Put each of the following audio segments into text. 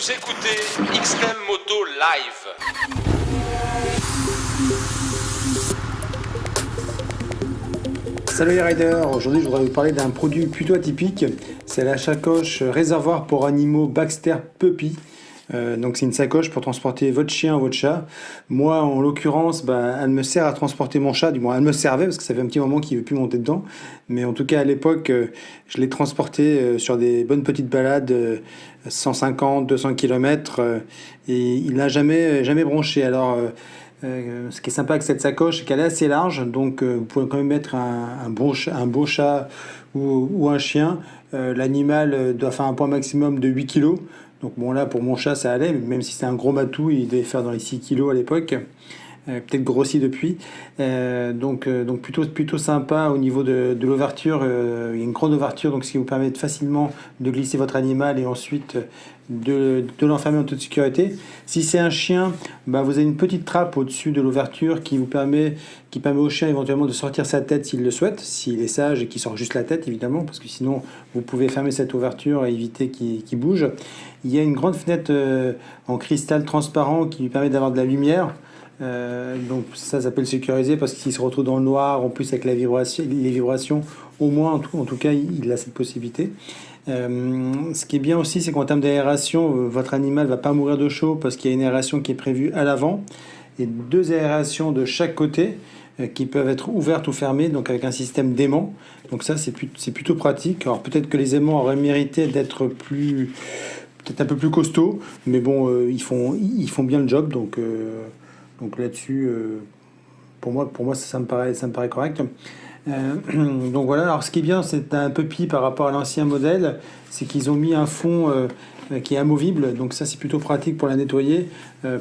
Vous écoutez XM Moto Live. Salut les riders, aujourd'hui je voudrais vous parler d'un produit plutôt atypique, c'est la sacoche réservoir pour animaux Baxter Puppy. Donc c'est une sacoche pour transporter votre chien ou votre chat. Moi en l'occurrence, elle me sert à transporter mon chat, du moins elle me servait parce que ça fait un petit moment qu'il ne veut plus monter dedans. Mais en tout cas à l'époque, je l'ai transporté sur des bonnes petites balades, 150, 200 km, et il n'a jamais bronché. Alors ce qui est sympa avec cette sacoche, c'est qu'elle est assez large, donc vous pouvez quand même mettre un beau chat ou un chien. L'animal doit faire un poids maximum de 8 kg. Donc bon là pour mon chat ça allait, même si c'est un gros matou, il devait faire dans les 6 kg à l'époque. Peut-être grossi depuis. Donc plutôt sympa au niveau de l'ouverture. Il y a une grande ouverture, donc ce qui vous permet facilement de glisser votre animal et ensuite de l'enfermer en toute sécurité. Si c'est un chien, vous avez une petite trappe au-dessus de l'ouverture qui permet au chien éventuellement de sortir sa tête s'il le souhaite, s'il est sage et qu'il sort juste la tête évidemment, parce que sinon vous pouvez fermer cette ouverture et éviter qu'il bouge. Il y a une grande fenêtre en cristal transparent qui lui permet d'avoir de la lumière. Donc ça s'appelle sécurisé parce qu'il se retrouve dans le noir, en plus avec les vibrations, au moins en tout cas il a cette possibilité. Ce qui est bien aussi, c'est qu'en termes d'aération, votre animal va pas mourir de chaud parce qu'il y a une aération qui est prévue à l'avant et deux aérations de chaque côté qui peuvent être ouvertes ou fermées, donc avec un système d'aimant. Donc ça c'est plutôt pratique. Alors peut-être que les aimants auraient mérité d'être peut-être un peu plus costauds, mais bon ils font bien le job, donc là-dessus, pour moi ça me paraît correct. Donc voilà, alors ce qui est bien, c'est un Puppy par rapport à l'ancien modèle, c'est qu'ils ont mis un fond qui est amovible, donc ça c'est plutôt pratique pour la nettoyer,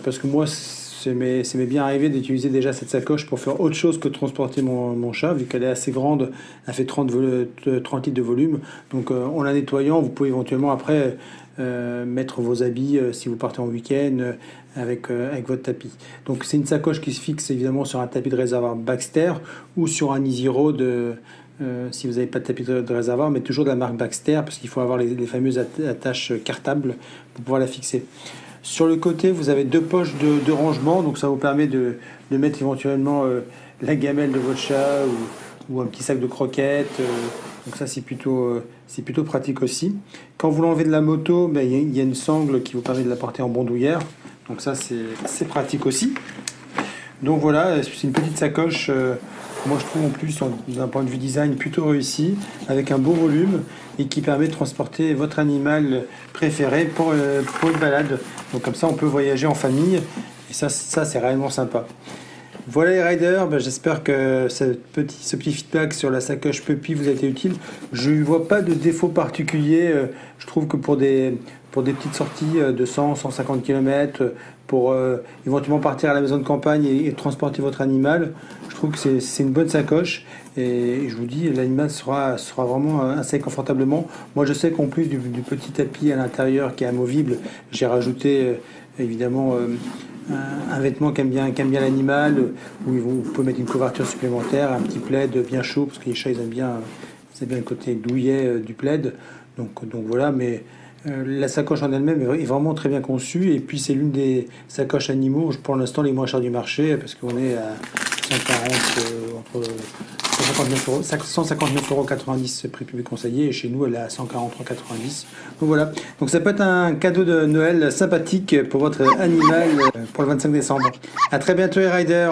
parce que moi ça m'est bien arrivé d'utiliser déjà cette sacoche pour faire autre chose que de transporter mon chat, vu qu'elle est assez grande, elle fait 30 litres de volume, donc en la nettoyant, vous pouvez éventuellement après mettre vos habits si vous partez en week-end avec votre tapis. Donc c'est une sacoche qui se fixe évidemment sur un tapis de réservoir Baxter ou sur un Easy Road si vous n'avez pas de tapis de réservoir, mais toujours de la marque Baxter parce qu'il faut avoir les fameuses attaches cartables pour pouvoir la fixer. Sur le côté, vous avez deux poches de rangement, donc ça vous permet de mettre éventuellement la gamelle de votre chat ou un petit sac de croquettes. Donc ça c'est plutôt pratique aussi. Quand vous l'enlevez de la moto, il y a une sangle qui vous permet de la porter en bandoulière. Donc ça c'est pratique aussi. Donc voilà, c'est une petite sacoche, moi je trouve en plus d'un point de vue design plutôt réussi, avec un beau volume et qui permet de transporter votre animal préféré pour une balade. Donc comme ça on peut voyager en famille et ça c'est réellement sympa. Voilà les riders, j'espère que ce petit feedback sur la sacoche Puppy vous a été utile. Je ne vois pas de défaut particulier. Je trouve que pour des petites sorties de 100-150 km, pour éventuellement partir à la maison de campagne et transporter votre animal, je trouve que c'est une bonne sacoche. Et je vous dis, l'animal sera vraiment assez confortablement. Moi je sais qu'en plus du petit tapis à l'intérieur qui est amovible, j'ai rajouté évidemment un vêtement qu'aime bien l'animal, où vous pouvez mettre une couverture supplémentaire, un petit plaid bien chaud, parce que les chats ils aiment bien le côté douillet du plaid. Donc voilà, mais la sacoche en elle-même est vraiment très bien conçue, et puis c'est l'une des sacoches animaux pour l'instant les moins chères du marché, parce qu'on est à 140 entre 159,90 € prix public conseillé, et chez nous elle est à 143,90 €. Donc voilà, donc ça peut être un cadeau de Noël sympathique pour votre animal pour le 25 décembre. À très bientôt les riders.